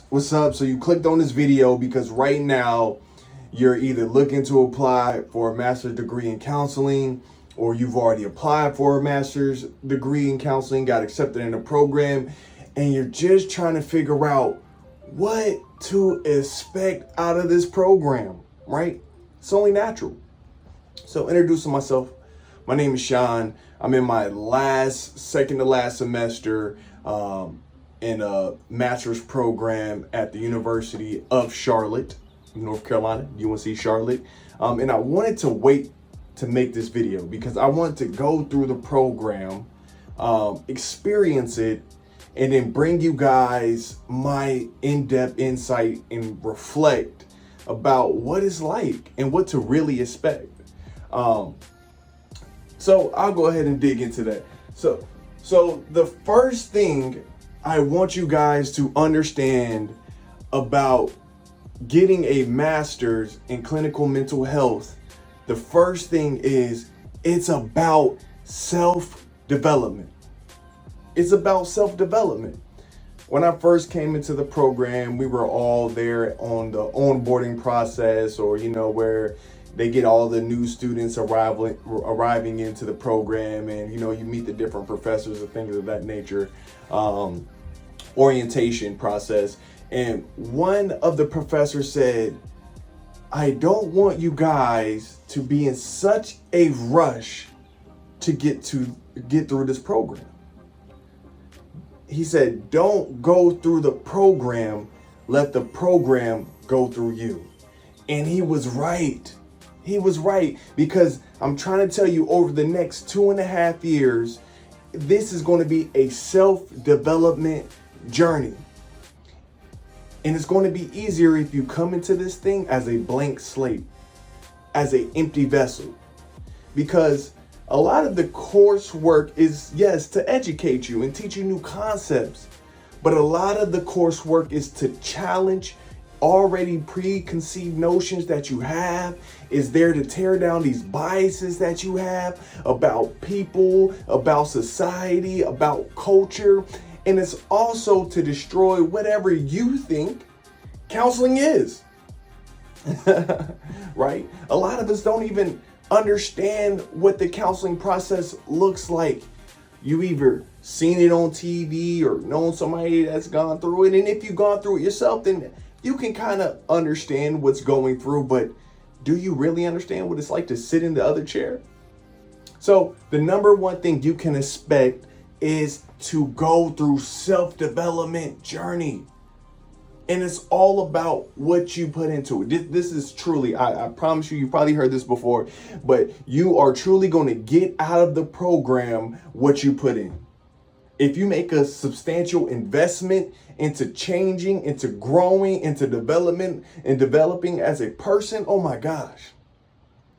What's up? So you clicked on this video because right now you're either looking to apply for a master's degree in counseling, or you've already applied for a master's degree in counseling, got accepted in a program, and you're just trying to figure out what to expect out of this program, right? It's only natural. So introducing myself, my name is Sean. I'm in my second to last semester in a master's program at the University of Charlotte, North Carolina, UNC Charlotte. And I wanted to wait to make this video because I wanted to go through the program, experience it, and then bring you guys my in-depth insight and reflect about what it's like and what to really expect. So I'll go ahead and dig into that. So the first thing I want you guys to understand about getting a master's in clinical mental health, the first thing is it's about self-development. It's about self-development. When I first came into the program, we were all there on the onboarding process, or where they get all the new students arriving into the program, and you meet the different professors and things of that nature. Orientation process. And one of the professors said, I don't want you guys to be in such a rush to get through this program. He said, don't go through the program, let the program go through you. And he was right. He was right, because I'm trying to tell you, over the next 2.5 years, this is going to be a self-development journey. And it's going to be easier if you come into this thing as a blank slate, as an empty vessel. Because a lot of the coursework is, yes, to educate you and teach you new concepts. But a lot of the coursework is to challenge already preconceived notions that you have, is there to tear down these biases that you have about people, about society, about culture. And it's also to destroy whatever you think counseling is. Right? A lot of us don't even understand what the counseling process looks like. You either seen it on TV or known somebody that's gone through it. And if you've gone through it yourself, then you can kind of understand what's going through. But do you really understand what it's like to sit in the other chair? So the number one thing you can expect is to go through self-development journey. And it's all about what you put into it. This is truly, I promise you probably heard this before, but you are truly going to get out of the program what you put in. If you make a substantial investment into changing, into growing, into development and developing as a person, oh my gosh,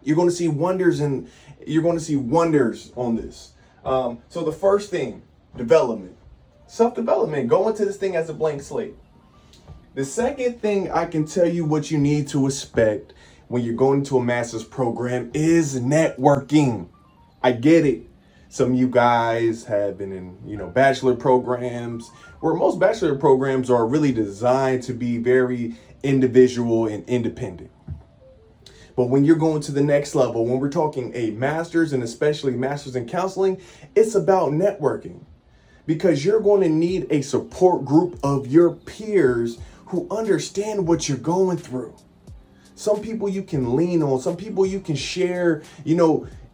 you're going to see wonders, and you're going to see wonders on this. So the first thing, development, self-development, go into this thing as a blank slate. The second thing I can tell you what you need to expect when you're going to a master's program is networking. I get it. Some of you guys have been in, bachelor programs, where most bachelor programs are really designed to be very individual and independent. But when you're going to the next level, when we're talking a master's, and especially master's in counseling, it's about networking, because you're going to need a support group of your peers who understand what you're going through. Some people you can lean on, some people you can share,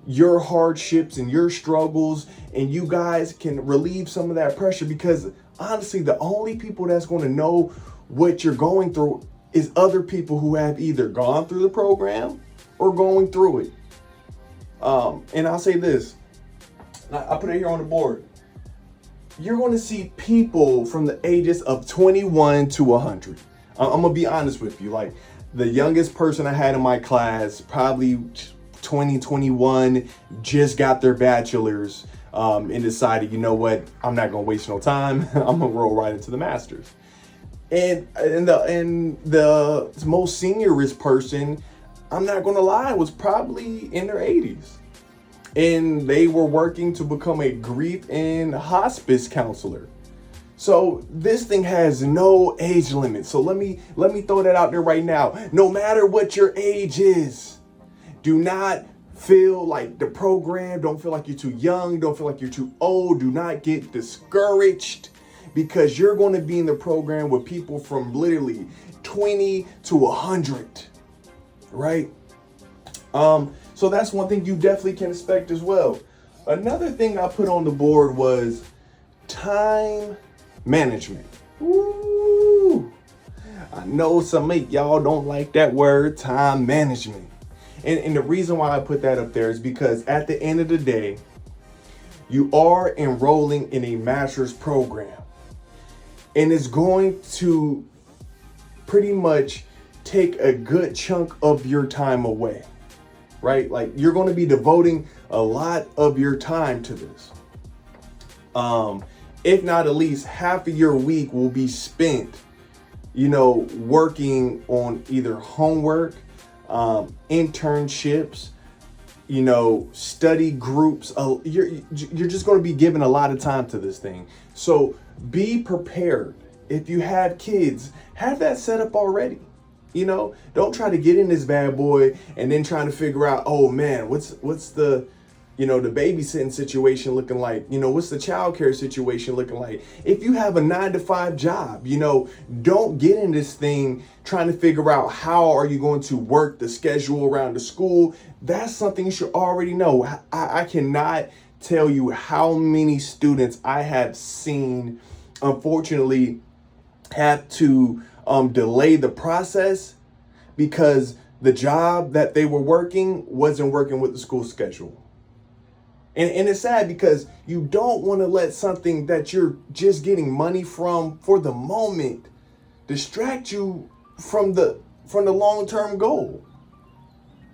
your hardships and your struggles, and you guys can relieve some of that pressure, because honestly, the only people that's going to know what you're going through is other people who have either gone through the program or going through it. And I'll say this, I put it here on the board. You're going to see people from the ages of 21 to 100. I'm going to be honest with you. Like, the youngest person I had in my class, probably 2021, just got their bachelor's and decided, you know what, I'm not going to waste no time. I'm going to roll right into the master's. And the most seniorest person, I'm not going to lie, was probably in their 80s. And they were working to become a grief and hospice counselor. So this thing has no age limit. So let me throw that out there right now. No matter what your age is, do not feel like the program, don't feel like you're too young, don't feel like you're too old. Do not get discouraged, because you're going to be in the program with people from literally 20 to 100, right? So that's one thing you definitely can expect as well. Another thing I put on the board was time management. Ooh, I know some of y'all don't like that word, time management. And the reason why I put that up there is because at the end of the day, you are enrolling in a master's program. And it's going to pretty much take a good chunk of your time away, right? Like, you're going to be devoting a lot of your time to this. If not, at least half of your week will be spent, working on either homework, internships, study groups. You're just going to be giving a lot of time to this thing. So be prepared. If you have kids, have that set up already. Don't try to get in this bad boy and then trying to figure out, oh man, what's the the babysitting situation looking like? What's the childcare situation looking like? If you have a 9-to-5 job, don't get in this thing trying to figure out how are you going to work the schedule around the school. That's something you should already know. I cannot tell you how many students I have seen, unfortunately, have to delay the process because the job that they were working wasn't working with the school schedule. And it's sad because you don't want to let something that you're just getting money from for the moment distract you from the long-term goal.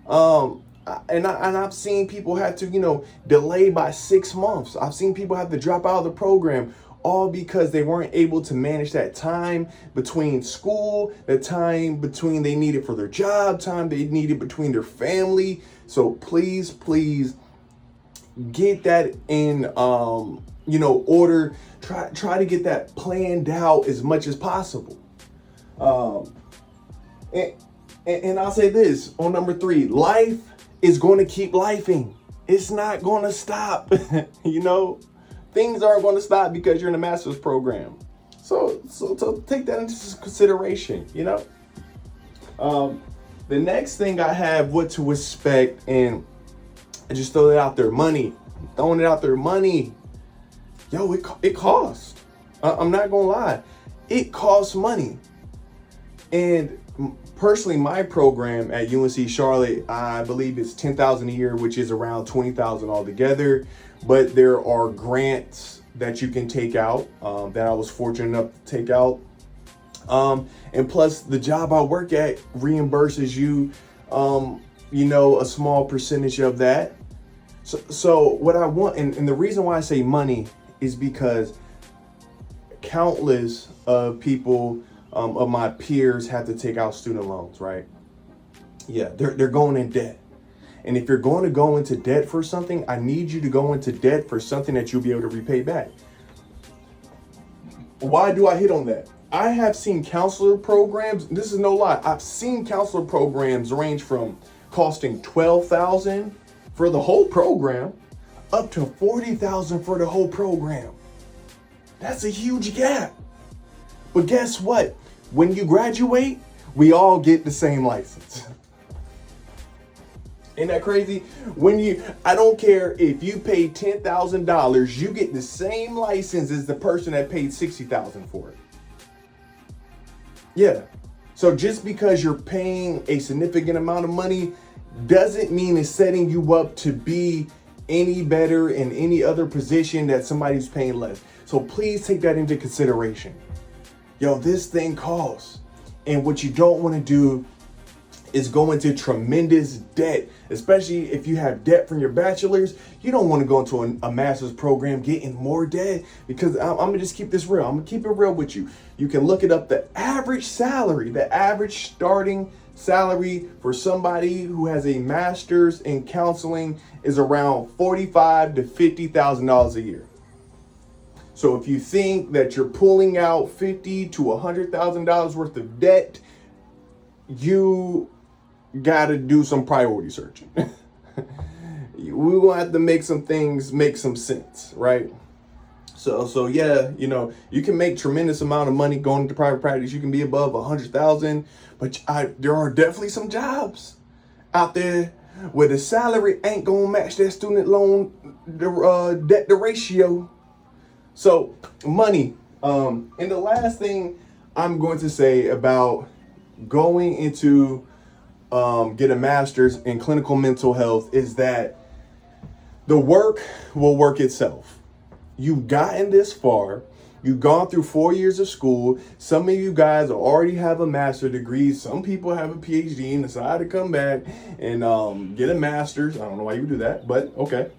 And I've seen people have to, delay by 6 months. I've seen people have to drop out of the program, all because they weren't able to manage that time between school, the time between they needed for their job, time they needed between their family. So please get that in order. Try to get that planned out as much as possible. And I'll say this on number 3, life is going to keep lifing. It's not going to stop. Things aren't going to stop because you're in a master's program. So take that into consideration. The next thing I have, what to expect, and I just throw it out there. Money. Throwing it out there. Money. Yo, it costs. I'm not going to lie. It costs money. And personally, my program at UNC Charlotte, I believe it's $10,000 a year, which is around $20,000 altogether. But there are grants that you can take out that I was fortunate enough to take out. And plus, the job I work at reimburses you, a small percentage of that. So what I want, and the reason why I say money is because countless of people of my peers have to take out student loans, right? Yeah, they're going in debt. And if you're going to go into debt for something, I need you to go into debt for something that you'll be able to repay back. Why do I hit on that? I have seen counselor programs, this is no lie, I've seen counselor programs range from costing $12,000 for the whole program up to $40,000 for the whole program. That's a huge gap. But guess what? When you graduate, we all get the same license. Isn't that crazy? I don't care if you pay $10,000, you get the same license as the person that paid $60,000 for it. Yeah. So just because you're paying a significant amount of money doesn't mean it's setting you up to be any better in any other position that somebody's paying less. So please take that into consideration. Yo, this thing costs. And what you don't want to do is go into tremendous debt, especially if you have debt from your bachelor's. You don't want to go into a master's program getting more debt, because I'm going to just keep this real. I'm going to keep it real with you. You can look it up. The average salary, the average starting salary for somebody who has a master's in counseling is around $45,000 to $50,000 a year. So if you think that you're pulling out $50,000 to $100,000 worth of debt, you got to do some priority searching. We're going to have to make some things make some sense, right? So yeah, you know, you can make tremendous amount of money going into private practice. You can be above 100,000, but there are definitely some jobs out there where the salary ain't gonna match that student loan debt to ratio. So money. And the last thing I'm going to say about going into get a master's in clinical mental health is that the work will work itself. You've gotten this far. You've gone through 4 years of school. Some of you guys already have a master's degree. Some people have a PhD and decide to come back and get a master's. I don't know why you would do that, but okay.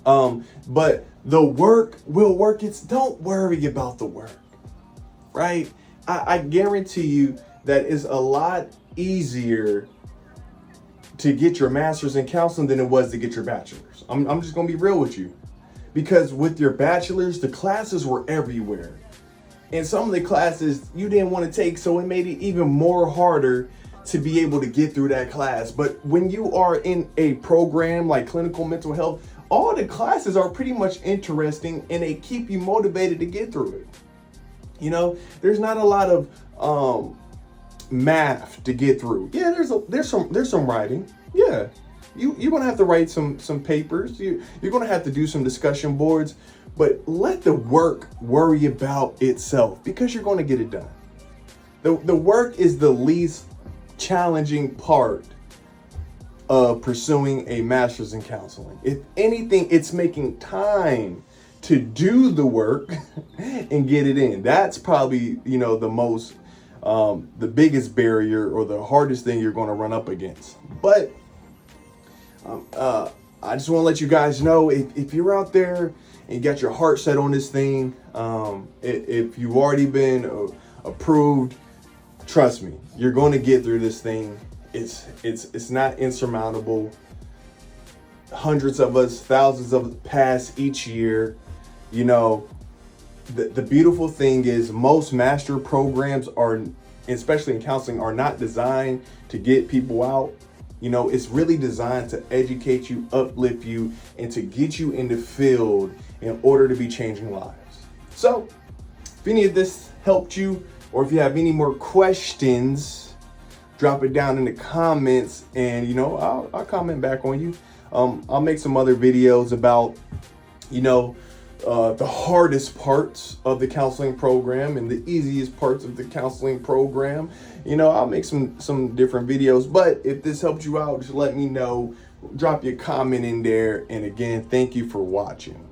But the work will work. Don't worry about the work, right? I guarantee you that it's a lot easier to get your master's in counseling than it was to get your bachelor's. I'm just gonna be real with you. Because with your bachelor's, the classes were everywhere. And some of the classes you didn't want to take, so it made it even more harder to be able to get through that class. But when you are in a program like clinical mental health, all the classes are pretty much interesting and they keep you motivated to get through it. You know, there's not a lot of math to get through. Yeah, there's some writing. Yeah. You're gonna have to write some papers. You're gonna have to do some discussion boards, but let the work worry about itself because you're gonna get it done. The work is the least challenging part of pursuing a master's in counseling. If anything, it's making time to do the work and get it in. That's probably, you know, the biggest barrier or the hardest thing you're gonna run up against. But I just want to let you guys know if you're out there and you got your heart set on this thing, if you've already been approved, trust me, you're going to get through this thing. It's not insurmountable. Hundreds of us, thousands of us pass each year. You know, the beautiful thing is most master programs are, especially in counseling, are not designed to get people out. You know, it's really designed to educate you, uplift you, and to get you in the field in order to be changing lives. So, if any of this helped you, or if you have any more questions, drop it down in the comments, and you know, I'll comment back on you. I'll make some other videos about, you know, the hardest parts of the counseling program and the easiest parts of the counseling program. You know, I'll make some different videos, but if this helped you out, just let me know. Drop your comment in there. And again, thank you for watching.